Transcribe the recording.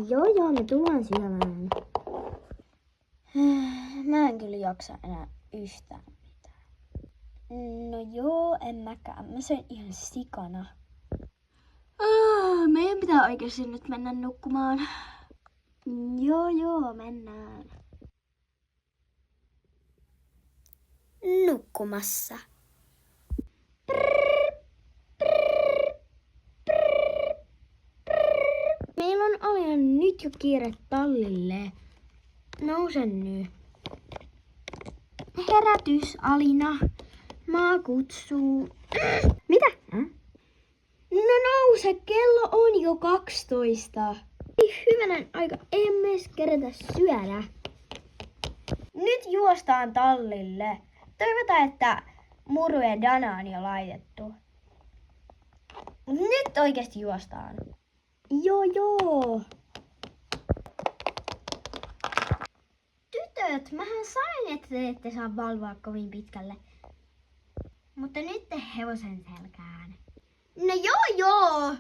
Joo, me tullaan syömään. Mä en kyllä jaksa enää yhtään mitään. No joo, en mäkään. Mä söin ihan sikana. Meidän pitää oikeasti nyt mennä nukkumaan. Joo, mennään. Nukkumassa. Meillä on Alina nyt jo kiire tallille. Nouse nyt. Herätys, Alina. Maa kutsuu. Mitä? No nouse, kello on jo 12. Ei hyvänen aika, emme edes kerätä syödä. Nyt juostaan tallille. Toivotaan, että Muru ja Dana on jo laitettu. Nyt oikeasti juostaan. Joo. Tytöt, mähän sain, että te ette saa valvoa kovin pitkälle. Mutta nyt te hevosen selkään. No joo.